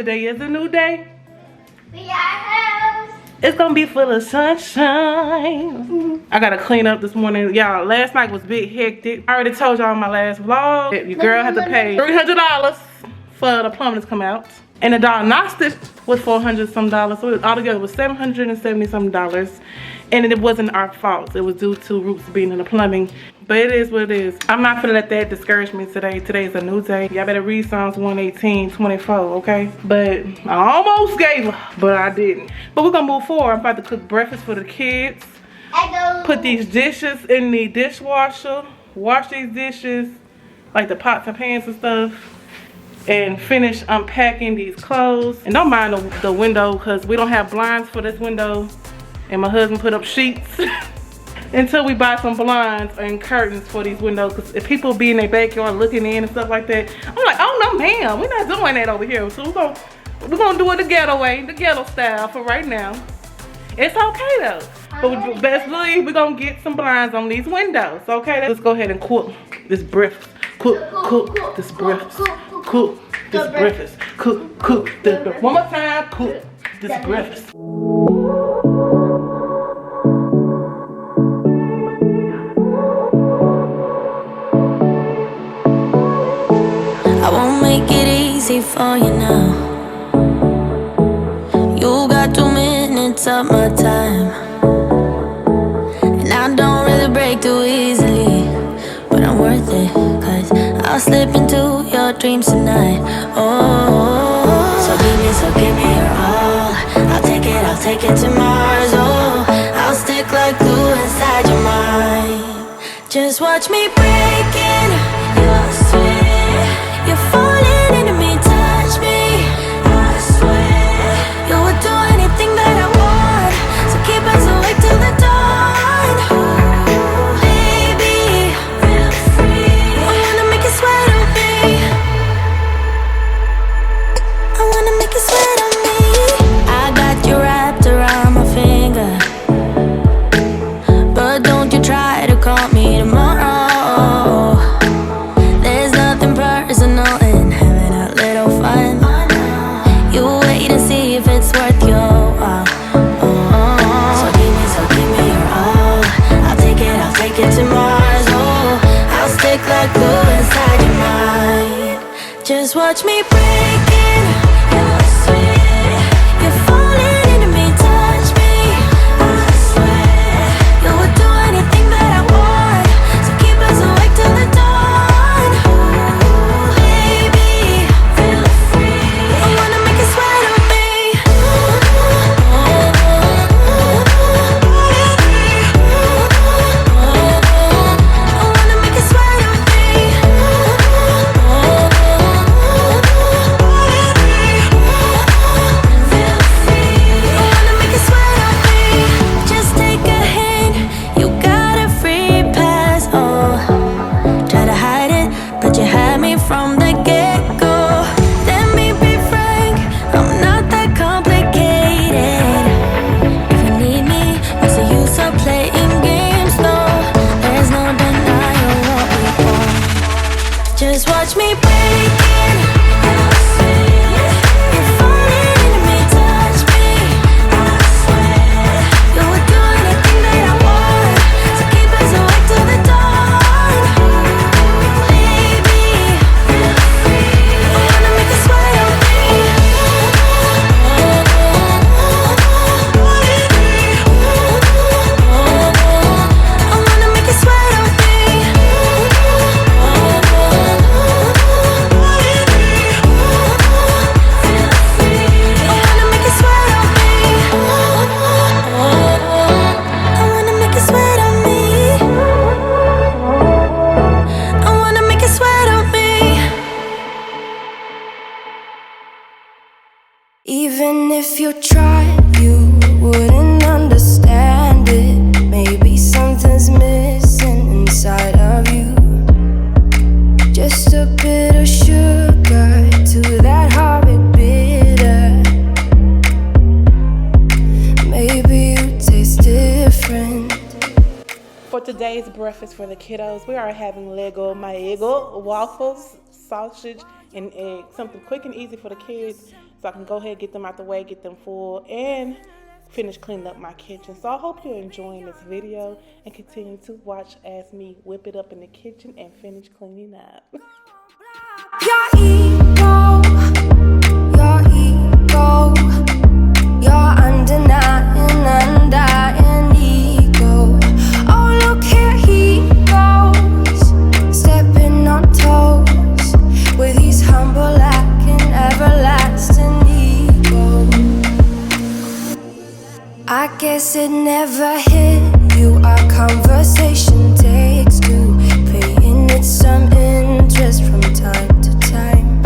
Today is a new day. We got house. It's gonna be full of sunshine. I gotta clean up this morning. Y'all, last night was big hectic. I already told y'all in my last vlog that your girl had to pay $300 for the plumbing to come out. And the diagnostic was $400 some. So altogether it was $770 some. And it wasn't our fault. It was due to roots being in the plumbing. But it is what it is. I'm not gonna let that discourage me today. Today is a new day. Y'all better read Psalms 118:24, okay? But I almost gave her, but I didn't. But we're gonna move forward. I'm about to cook breakfast for the kids. Put these dishes in the dishwasher. Wash these dishes, like the pots and pans and stuff. And finish unpacking these clothes. And don't mind the window, because we don't have blinds for this window. And my husband put up sheets until we buy some blinds and curtains for these windows. Because if people be in their backyard looking in and stuff like that, I'm like, oh no ma'am, we're not doing that over here. So we're gonna do it the ghetto way, the ghetto style for right now. It's okay though. But best believe we're gonna get some blinds on these windows, okay? Let's go ahead and cook this breakfast. Cook this breakfast. Cook this breakfast. Cook this breakfast. One more time, cook this breakfast. I won't make it easy for you now. You got 2 minutes of my time, and I don't really break too easily, but I'm worth it, 'cause I'll slip into your dreams tonight. Oh, so give me your all. I'll take it to Mars. Oh, I'll stick like glue inside your mind. Just watch me breaking your sweat. You're falling into me, touch me. I swear you would do anything that I want, so keep us awake till the dawn. Baby, feel free. I wanna make you sweat on me. I wanna make you sweat on me. I got you wrapped around my finger, but don't you try to call me tomorrow. There's nothing personal in having a little fun. You wait and see if it's worth your while. So give me your all. I'll take it to Mars. Oh, I'll stick like glue inside your mind. Just watch me breaking your sweat. You're falling into me, touch me. I swear you would do anything that I want, so keep us awake till the dawn. Baby, feel free. I wanna make you sweat on me. I wanna make you sweat on me. Feel free. I wanna make you sweat on me. Just take a hint, you got a free pass. Oh, try to hide it, but you had me from the get-go. Let me be frank, I'm not that complicated. If you need me, what's the use of playing games? No, there's no denying what we want. Just watch me breaking your sweat. You're falling into me, touch me. I swear you would do anything that I want, so keep us awake till the dawn. Baby, feel free. I wanna make you sweat on me. I wanna make you sweat on me. Feel free. I wanna make you sweat on me. I wanna make you sweat on me. I wanna make you sweat on me. Even if you tried, you wouldn't understand it. Maybe something's missing inside of you. Just a bit of sugar to that horrid bitter. Maybe you taste different. For today's breakfast for the kiddos, we are having my Eggo waffles, sausage, and eggs. Something quick and easy for the kids. so I can go ahead, get them out the way, get them full, and finish cleaning up my kitchen. So I hope you're enjoying this video and continue to watch as me whip it up in the kitchen and finish cleaning up. Your ego, your undenying, undying ego. Oh, look here he goes, stepping on toes with his humble lack and everlasting ego. I guess it never hit you, our conversation takes two, paying it some interest from time to time.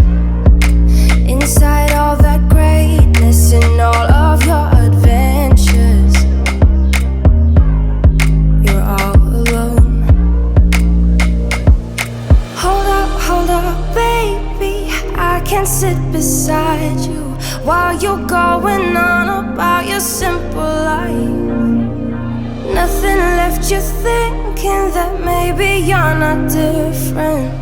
Inside all that greatness and all of your adventures, you're all alone. Hold up, baby, I can sit beside you while you're going on about your simple life. Nothing left you thinking that maybe you're not different.